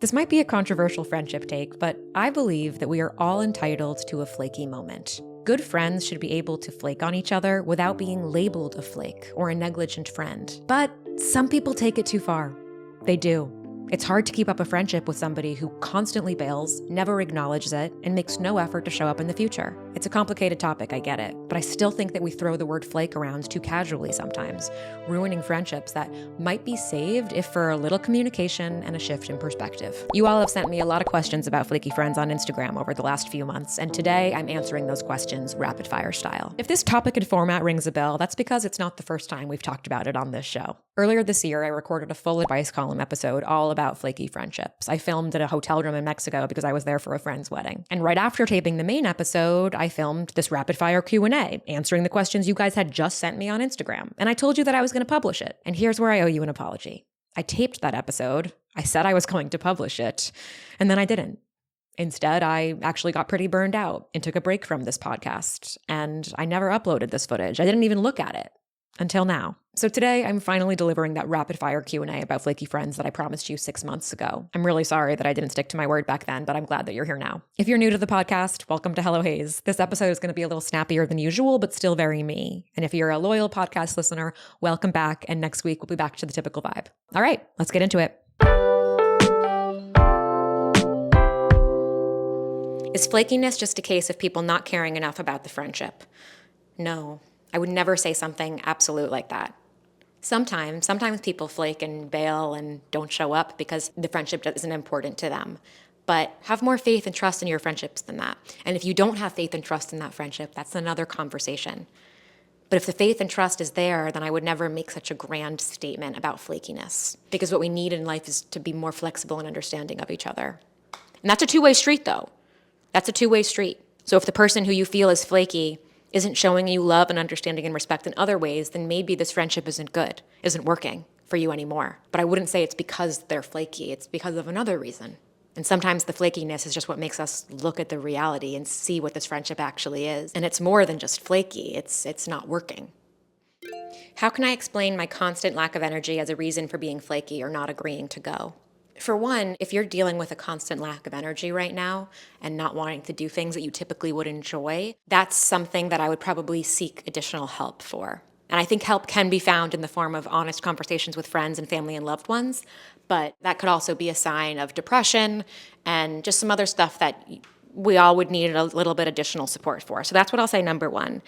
This might be a controversial friendship take, but I believe that we are all entitled to a flaky moment. Good friends should be able to flake on each other without being labeled a flake or a negligent friend. But some people take it too far. They do. It's hard to keep up a friendship with somebody who constantly bails, never acknowledges it, and makes no effort to show up in the future. It's a complicated topic, I get it, but I still think that we throw the word flake around too casually sometimes, ruining friendships that might be saved if for a little communication and a shift in perspective. You all have sent me a lot of questions about flaky friends on Instagram over the last few months, and today I'm answering those questions rapid fire style. If this topic and format rings a bell, that's because it's not the first time we've talked about it on this show. Earlier this year, I recorded a full advice column episode all about flaky friendships. I filmed at a hotel room in Mexico because I was there for a friend's wedding. And right after taping the main episode, I filmed this rapid fire Q&A, answering the questions you guys had just sent me on Instagram. And I told you that I was going to publish it. And here's where I owe you an apology. I taped that episode. I said I was going to publish it, and then I didn't. Instead, I actually got pretty burned out and took a break from this podcast. And I never uploaded this footage. I didn't even look at it. Until now. So today, I'm finally delivering that rapid-fire Q&A about flaky friends that I promised you 6 months ago. I'm really sorry that I didn't stick to my word back then, but I'm glad that you're here now. If you're new to the podcast, welcome to Hello Haze. This episode is going to be a little snappier than usual, but still very me. And if you're a loyal podcast listener, welcome back, and next week we'll be back to the typical vibe. All right, let's get into it. Is flakiness just a case of people not caring enough about the friendship? No. I would never say something absolute like that. Sometimes people flake and bail and don't show up because the friendship isn't important to them. But have more faith and trust in your friendships than that. And if you don't have faith and trust in that friendship, that's another conversation. But if the faith and trust is there, then I would never make such a grand statement about flakiness. Because what we need in life is to be more flexible and understanding of each other. And that's a two-way street, though. That's a two-way street. So if the person who you feel is flaky isn't showing you love and understanding and respect in other ways, then maybe this friendship isn't good, isn't working for you anymore. But I wouldn't say it's because they're flaky, it's because of another reason. And sometimes the flakiness is just what makes us look at the reality and see what this friendship actually is. And it's more than just flaky, it's not working. How can I explain my constant lack of energy as a reason for being flaky or not agreeing to go? For one, if you're dealing with a constant lack of energy right now and not wanting to do things that you typically would enjoy, that's something that I would probably seek additional help for. And I think help can be found in the form of honest conversations with friends and family and loved ones, but that could also be a sign of depression and just some other stuff that we all would need a little bit additional support for. So that's what I'll say, number one.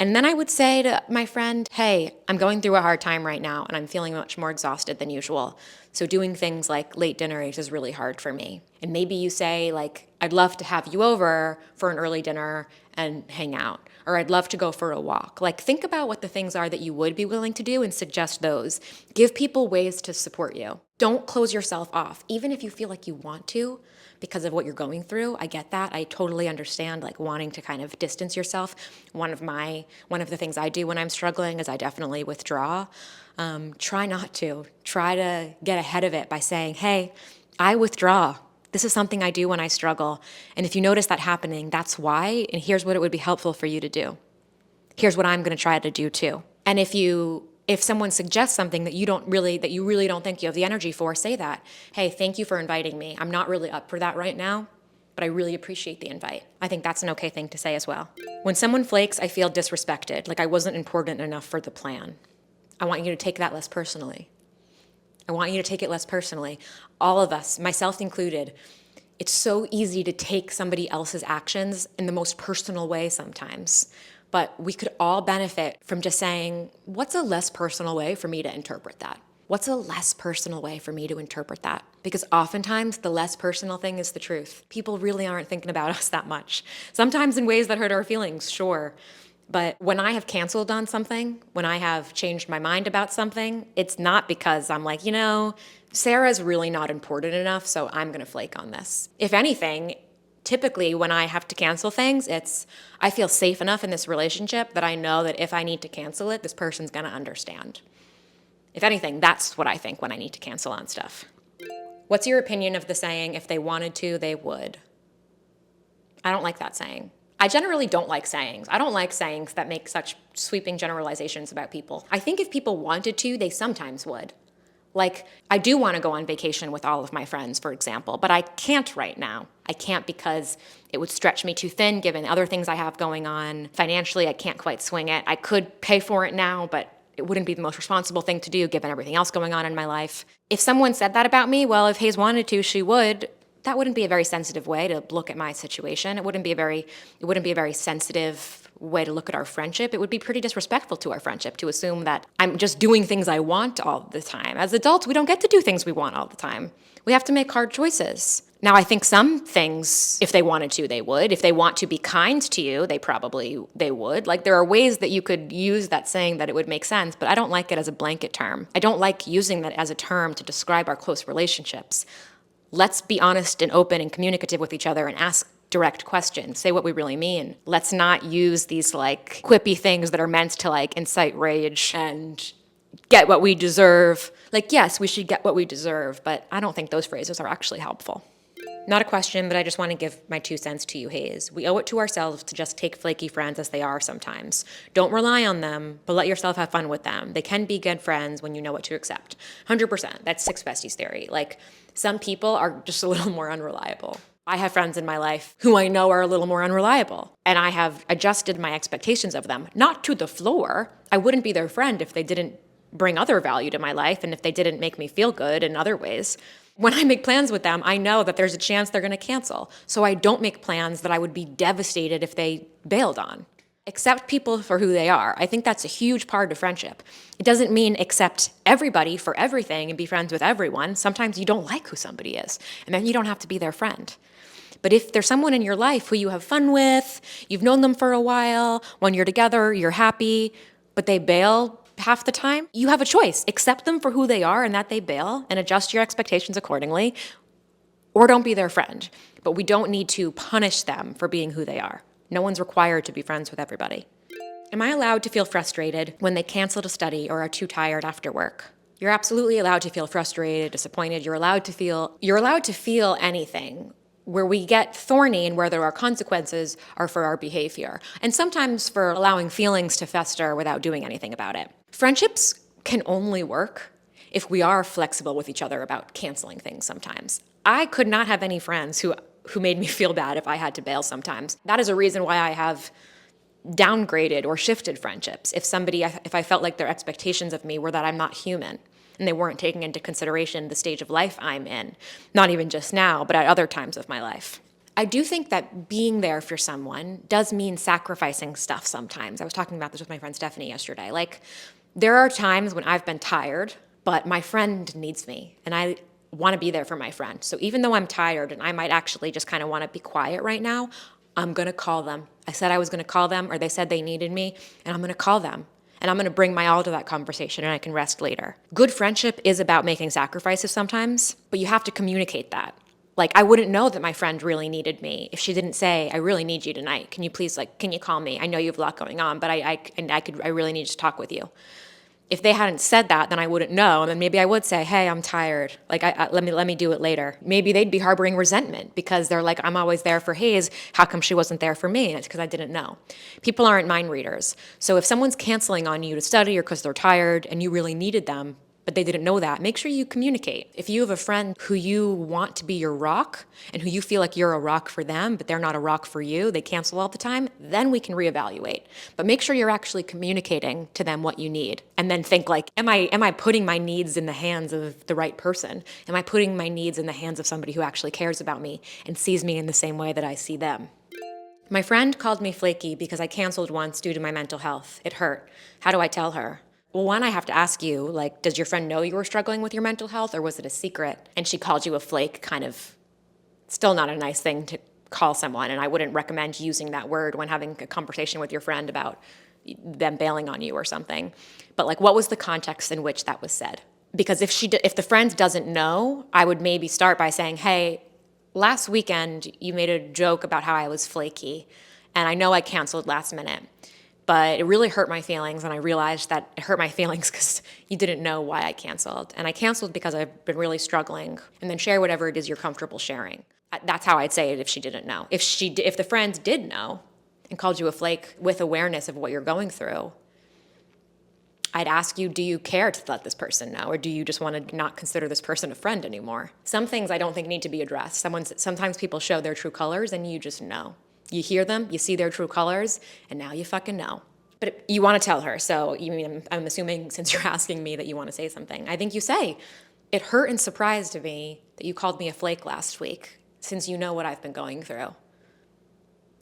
And then I would say to my friend, hey, I'm going through a hard time right now and I'm feeling much more exhausted than usual. So doing things like late dinners is really hard for me. And maybe you say, like, I'd love to have you over for an early dinner and hang out. Or I'd love to go for a walk. Like, think about what the things are that you would be willing to do and suggest those. Give people ways to support you. Don't close yourself off, even if you feel like you want to because of what you're going through. I get that. I totally understand, like, wanting to kind of distance yourself. One of the things I do when I'm struggling is I definitely withdraw. Try not to. Try to get ahead of it by saying, hey, I withdraw. This is something I do when I struggle. And if you notice that happening, that's why. And here's what it would be helpful for you to do. Here's what I'm going to try to do too. And if someone suggests something that you really don't think you have the energy for, say that. Hey, thank you for inviting me. I'm not really up for that right now, but I really appreciate the invite. I think that's an okay thing to say as well. When someone flakes, I feel disrespected, like I wasn't important enough for the plan. I want you to take that less personally. I want you to take it less personally. All of us, myself included, it's so easy to take somebody else's actions in the most personal way sometimes. But we could all benefit from just saying, what's a less personal way for me to interpret that? What's a less personal way for me to interpret that? Because oftentimes the less personal thing is the truth. People really aren't thinking about us that much. Sometimes in ways that hurt our feelings, sure. But when I have canceled on something, when I have changed my mind about something, it's not because I'm like, Sarah's really not important enough, so I'm going to flake on this. If anything, typically when I have to cancel things, I feel safe enough in this relationship that I know that if I need to cancel it, this person's going to understand. If anything, that's what I think when I need to cancel on stuff. What's your opinion of the saying, if they wanted to, they would? I don't like that saying. I generally don't like sayings. I don't like sayings that make such sweeping generalizations about people. I think if people wanted to, they sometimes would. Like, I do want to go on vacation with all of my friends, for example, but I can't right now. I can't because it would stretch me too thin given other things I have going on. Financially, I can't quite swing it. I could pay for it now, but it wouldn't be the most responsible thing to do given everything else going on in my life. If someone said that about me, well, if Hayes wanted to, she would. That wouldn't be a very sensitive way to look at my situation. It wouldn't be a very sensitive way to look at our friendship. It would be pretty disrespectful to our friendship to assume that I'm just doing things I want all the time. As adults, we don't get to do things we want all the time. We have to make hard choices. Now, I think some things, if they wanted to, they would. If they want to be kind to you, they would. Like, there are ways that you could use that saying that it would make sense, but I don't like it as a blanket term. I don't like using that as a term to describe our close relationships. Let's be honest and open and communicative with each other and ask direct questions, say what we really mean. Let's not use these like quippy things that are meant to like incite rage and get what we deserve. Like, yes, we should get what we deserve, but I don't think those phrases are actually helpful. Not a question, but I just want to give my 2 cents to you, Hayes. We owe it to ourselves to just take flaky friends as they are sometimes. Don't rely on them, but let yourself have fun with them. They can be good friends when you know what to accept. 100%. That's Six Besties theory. Like, some people are just a little more unreliable. I have friends in my life who I know are a little more unreliable, and I have adjusted my expectations of them, not to the floor. I wouldn't be their friend if they didn't bring other value to my life and if they didn't make me feel good in other ways. When I make plans with them, I know that there's a chance they're going to cancel. So I don't make plans that I would be devastated if they bailed on. Accept people for who they are. I think that's a huge part of friendship. It doesn't mean accept everybody for everything and be friends with everyone. Sometimes you don't like who somebody is, and then you don't have to be their friend. But if there's someone in your life who you have fun with, you've known them for a while, when you're together, you're happy, but they bail half the time, you have a choice. Accept them for who they are and that they bail and adjust your expectations accordingly, or don't be their friend. But we don't need to punish them for being who they are. No one's required to be friends with everybody. Am I allowed to feel frustrated when they cancel a study or are too tired after work? You're absolutely allowed to feel frustrated, disappointed. You're allowed to feel anything. Where we get thorny and where there are consequences are for our behavior, and sometimes for allowing feelings to fester without doing anything about it. Friendships can only work if we are flexible with each other about canceling things sometimes. I could not have any friends who made me feel bad if I had to bail sometimes. That is a reason why I have downgraded or shifted friendships. If I felt like their expectations of me were that I'm not human, and they weren't taking into consideration the stage of life I'm in, not even just now, but at other times of my life. I do think that being there for someone does mean sacrificing stuff sometimes. I was talking about this with my friend Stephanie yesterday. Like, there are times when I've been tired, but my friend needs me, and I want to be there for my friend. So even though I'm tired and I might actually just kind of want to be quiet right now, I'm going to call them. I said I was going to call them, or they said they needed me, and I'm going to call them. And I'm going to bring my all to that conversation, and I can rest later. Good friendship is about making sacrifices sometimes, but you have to communicate that. Like, I wouldn't know that my friend really needed me if she didn't say, I really need you tonight. Can you please, can you call me? I know you have a lot going on, but I really need to talk with you. If they hadn't said that, then I wouldn't know, and then maybe I would say, hey, I'm tired. Let me do it later. Maybe they'd be harboring resentment because they're like, I'm always there for Hayes. How come she wasn't there for me? And it's because I didn't know. People aren't mind readers. So if someone's canceling on you to study or because they're tired and you really needed them, but they didn't know that, make sure you communicate. If you have a friend who you want to be your rock and who you feel like you're a rock for them, but they're not a rock for you, they cancel all the time, then we can reevaluate. But make sure you're actually communicating to them what you need. And then think like, am I putting my needs in the hands of the right person? Am I putting my needs in the hands of somebody who actually cares about me and sees me in the same way that I see them? My friend called me flaky because I canceled once due to my mental health. It hurt. How do I tell her? Well, one, I have to ask you, does your friend know you were struggling with your mental health, or was it a secret? And she called you a flake, kind of still not a nice thing to call someone, and I wouldn't recommend using that word when having a conversation with your friend about them bailing on you or something. But what was the context in which that was said? Because if the friend doesn't know, I would maybe start by saying, hey, last weekend you made a joke about how I was flaky, and I know I canceled last minute. But it really hurt my feelings, and I realized that it hurt my feelings because you didn't know why I canceled. And I canceled because I've been really struggling. And then share whatever it is you're comfortable sharing. That's how I'd say it if she didn't know. If the friend did know and called you a flake with awareness of what you're going through, I'd ask you, do you care to let this person know? Or do you just want to not consider this person a friend anymore? Some things I don't think need to be addressed. Sometimes people show their true colors and you just know. You hear them, you see their true colors, and now you fucking know. But you want to tell her, so I'm assuming since you're asking me that you want to say something. I think you say, it hurt and surprised me that you called me a flake last week, since you know what I've been going through.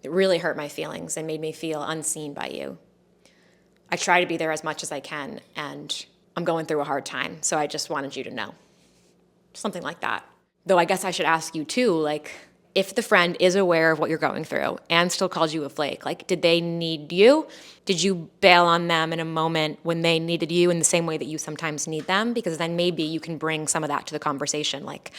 It really hurt my feelings and made me feel unseen by you. I try to be there as much as I can, and I'm going through a hard time, so I just wanted you to know. Something like that. Though I guess I should ask you too, like, if the friend is aware of what you're going through and still calls you a flake, like, did they need you? Did you bail on them in a moment when they needed you in the same way that you sometimes need them? Because then maybe you can bring some of that to the conversation. Like,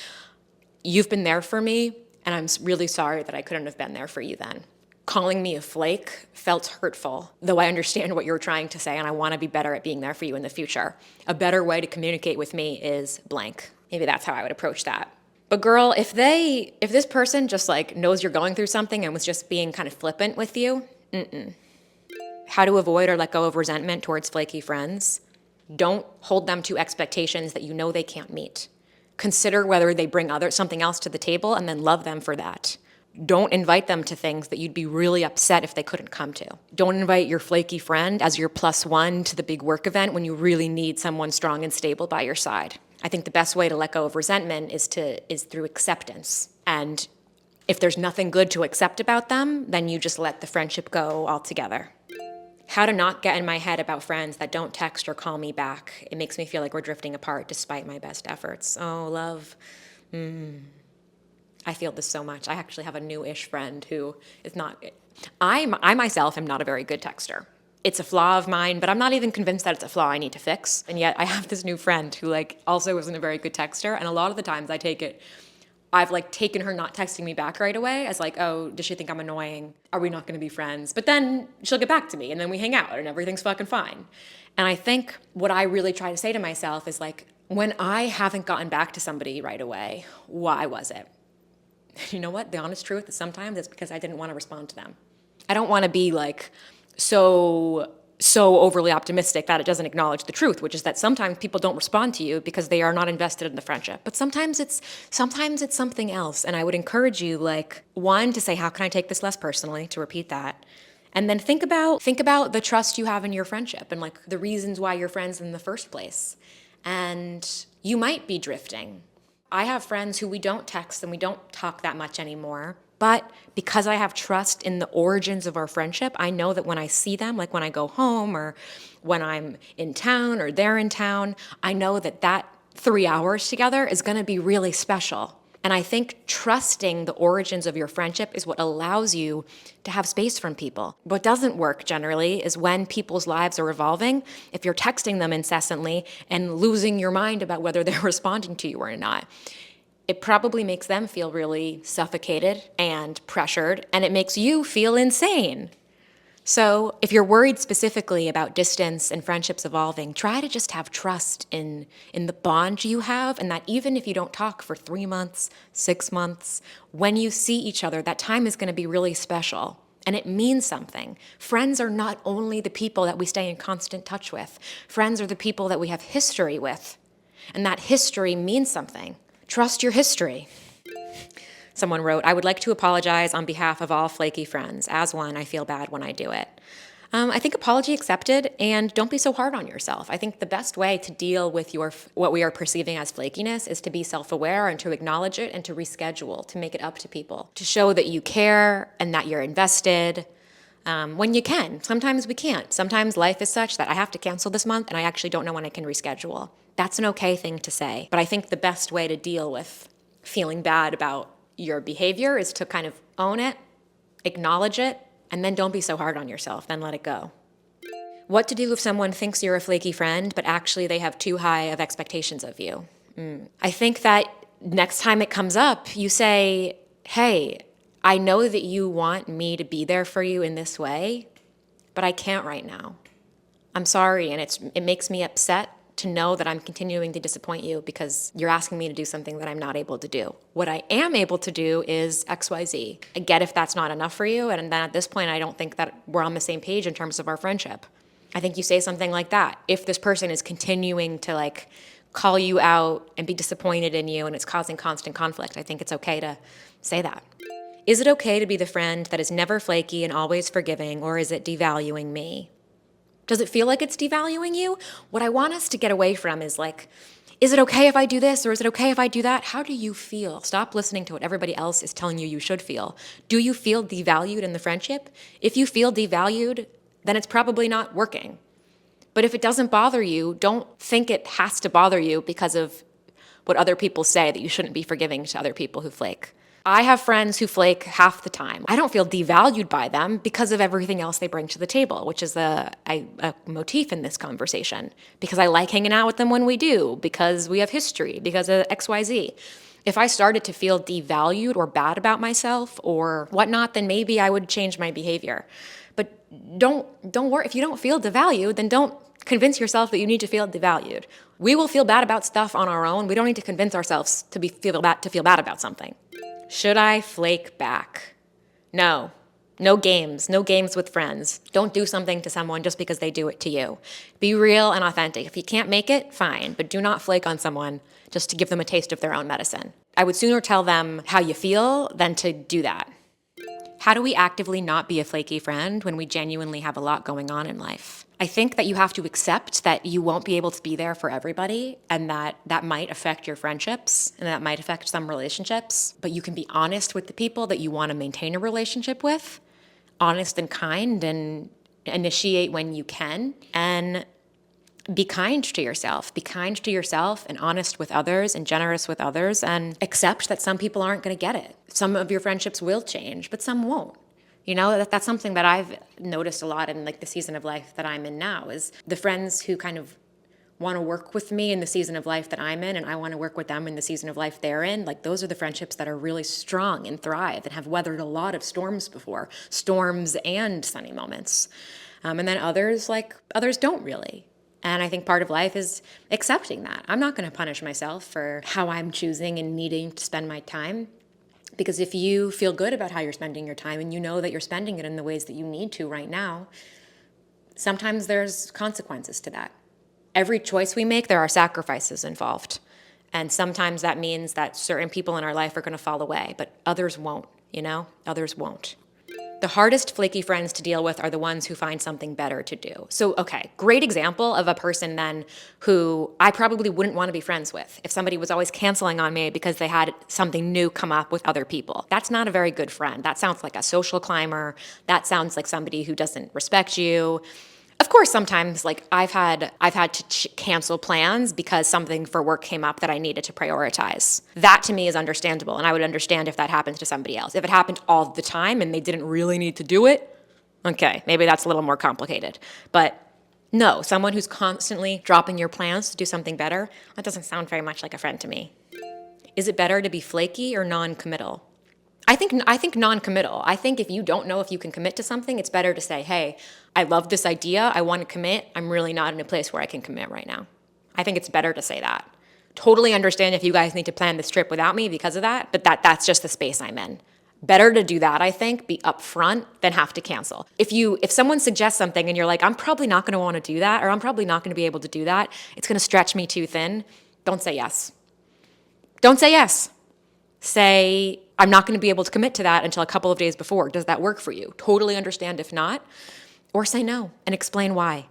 you've been there for me, and I'm really sorry that I couldn't have been there for you then. Calling me a flake felt hurtful, though I understand what you're trying to say, and I want to be better at being there for you in the future. A better way to communicate with me is blank. Maybe that's how I would approach that. But girl, if this person just like knows you're going through something and was just being kind of flippant with you, How to avoid or let go of resentment towards flaky friends? Don't hold them to expectations that you know they can't meet. Consider whether they bring something else to the table and then love them for that. Don't invite them to things that you'd be really upset if they couldn't come to. Don't invite your flaky friend as your +1 to the big work event when you really need someone strong and stable by your side. I think the best way to let go of resentment is through acceptance. And if there's nothing good to accept about them, then you just let the friendship go altogether. How to not get in my head about friends that don't text or call me back. It makes me feel like we're drifting apart despite my best efforts. Oh, love. I feel this so much. I actually have a new-ish friend who is not... I myself am not a very good texter. It's a flaw of mine, but I'm not even convinced that it's a flaw I need to fix. And yet I have this new friend who also isn't a very good texter, and a lot of the times I've taken her not texting me back right away as oh, does she think I'm annoying? Are we not gonna be friends? But then she'll get back to me and then we hang out and everything's fucking fine. And I think what I really try to say to myself is when I haven't gotten back to somebody right away, why was it? You know what? The honest truth is sometimes it's because I didn't want to respond to them. I don't want to be so overly optimistic that it doesn't acknowledge the truth, which is that sometimes people don't respond to you because they are not invested in the friendship. But sometimes it's something else. And I would encourage you, one, to say, how can I take this less personally, to repeat that. And then think about the trust you have in your friendship and the reasons why you're friends in the first place. And you might be drifting. I have friends who we don't text and we don't talk that much anymore. But because I have trust in the origins of our friendship, I know that when I see them, when I go home or when I'm in town or they're in town, I know that 3 hours together is going to be really special. And I think trusting the origins of your friendship is what allows you to have space from people. What doesn't work generally is when people's lives are evolving, if you're texting them incessantly and losing your mind about whether they're responding to you or not. It probably makes them feel really suffocated and pressured, and it makes you feel insane. So if you're worried specifically about distance and friendships evolving, try to just have trust in the bond you have, and that even if you don't talk for 3 months, 6 months, when you see each other, that time is going to be really special. And it means something. Friends are not only the people that we stay in constant touch with. Friends are the people that we have history with. And that history means something. Trust your history. Someone wrote, I would like to apologize on behalf of all flaky friends. As one, I feel bad when I do it. I think apology accepted, and don't be so hard on yourself. I think the best way to deal with what we are perceiving as flakiness is to be self-aware and to acknowledge it and to reschedule, to make it up to people, to show that you care and that you're invested when you can. Sometimes we can't. Sometimes life is such that I have to cancel this month and I actually don't know when I can reschedule. That's an okay thing to say. But I think the best way to deal with feeling bad about your behavior is to kind of own it, acknowledge it, and then don't be so hard on yourself, then let it go. What to do if someone thinks you're a flaky friend, but actually they have too high of expectations of you? I think that next time it comes up, you say, hey, I know that you want me to be there for you in this way, but I can't right now. I'm sorry, and it makes me upset to know that I'm continuing to disappoint you because you're asking me to do something that I'm not able to do. What I am able to do is XYZ. I get if that's not enough for you, and then at this point, I don't think that we're on the same page in terms of our friendship. I think you say something like that. If this person is continuing to like call you out and be disappointed in you and it's causing constant conflict, I think it's okay to say that. Is it okay to be the friend that is never flaky and always forgiving, or is it devaluing me? Does it feel like it's devaluing you? What I want us to get away from is like, is it okay if I do this or is it okay if I do that? How do you feel? Stop listening to what everybody else is telling you should feel. Do you feel devalued in the friendship? If you feel devalued, then it's probably not working. But if it doesn't bother you, don't think it has to bother you because of what other people say that you shouldn't be forgiving to other people who flake. I have friends who flake half the time. I don't feel devalued by them because of everything else they bring to the table, which is a motif in this conversation. Because I like hanging out with them when we do, because we have history, because of XYZ. If I started to feel devalued or bad about myself or whatnot, then maybe I would change my behavior. But don't worry. If you don't feel devalued, then don't convince yourself that you need to feel devalued. We will feel bad about stuff on our own. We don't need to convince ourselves to feel bad about something. Should I flake back? No. No games with friends. Don't do something to someone just because they do it to you. Be real and authentic. If you can't make it, fine, but do not flake on someone just to give them a taste of their own medicine. I would sooner tell them how you feel than to do that. How do we actively not be a flaky friend when we genuinely have a lot going on in life? I think that you have to accept that you won't be able to be there for everybody and that might affect your friendships and that might affect some relationships, but you can be honest with the people that you want to maintain a relationship with, honest and kind, and initiate when you can, and be kind to yourself. Be kind to yourself and honest with others and generous with others, and accept that some people aren't going to get it. Some of your friendships will change, but some won't. You know, that's something that I've noticed a lot in like the season of life that I'm in now, is the friends who kind of want to work with me in the season of life that I'm in and I want to work with them in the season of life they're in. Like those are the friendships that are really strong and thrive and have weathered a lot of storms before, storms and sunny moments. And then others don't really. And I think part of life is accepting that. I'm not going to punish myself for how I'm choosing and needing to spend my time. Because if you feel good about how you're spending your time and you know that you're spending it in the ways that you need to right now, sometimes there's consequences to that. Every choice we make, there are sacrifices involved. And sometimes that means that certain people in our life are going to fall away, but others won't, Others won't. The hardest flaky friends to deal with are the ones who find something better to do. So, okay, great example of a person then who I probably wouldn't want to be friends with if somebody was always canceling on me because they had something new come up with other people. That's not a very good friend. That sounds like a social climber. That sounds like somebody who doesn't respect you. Of course, sometimes I've had to cancel plans because something for work came up that I needed to prioritize. That to me is understandable, and I would understand if that happens to somebody else. If it happened all the time and they didn't really need to do it, okay, maybe that's a little more complicated. But no, someone who's constantly dropping your plans to do something better, that doesn't sound very much like a friend to me. Is it better to be flaky or non-committal? I think non-committal. I think if you don't know if you can commit to something, it's better to say, hey, I love this idea. I want to commit. I'm really not in a place where I can commit right now. I think it's better to say that. Totally understand if you guys need to plan this trip without me because of that, but that's just the space I'm in. Better to do that, I think, be upfront than have to cancel. If someone suggests something and you're like, I'm probably not going to want to do that, or I'm probably not going to be able to do that, it's going to stretch me too thin, don't say yes. Don't say yes. Say, I'm not going to be able to commit to that until a couple of days before. Does that work for you? Totally understand if not. Or say no and explain why.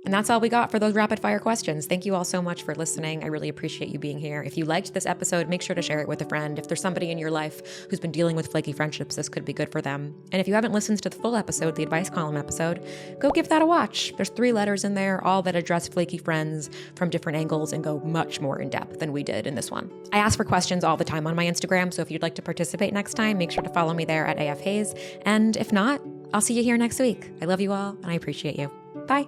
And that's all we got for those rapid fire questions. Thank you all so much for listening. I really appreciate you being here. If you liked this episode, make sure to share it with a friend. If there's somebody in your life who's been dealing with flaky friendships, this could be good for them. And if you haven't listened to the full episode, the advice column episode, go give that a watch. There's 3 letters in there, all that address flaky friends from different angles and go much more in depth than we did in this one. I ask for questions all the time on my Instagram, so if you'd like to participate next time, make sure to follow me there at AF Hayes. And if not, I'll see you here next week. I love you all and I appreciate you. Bye.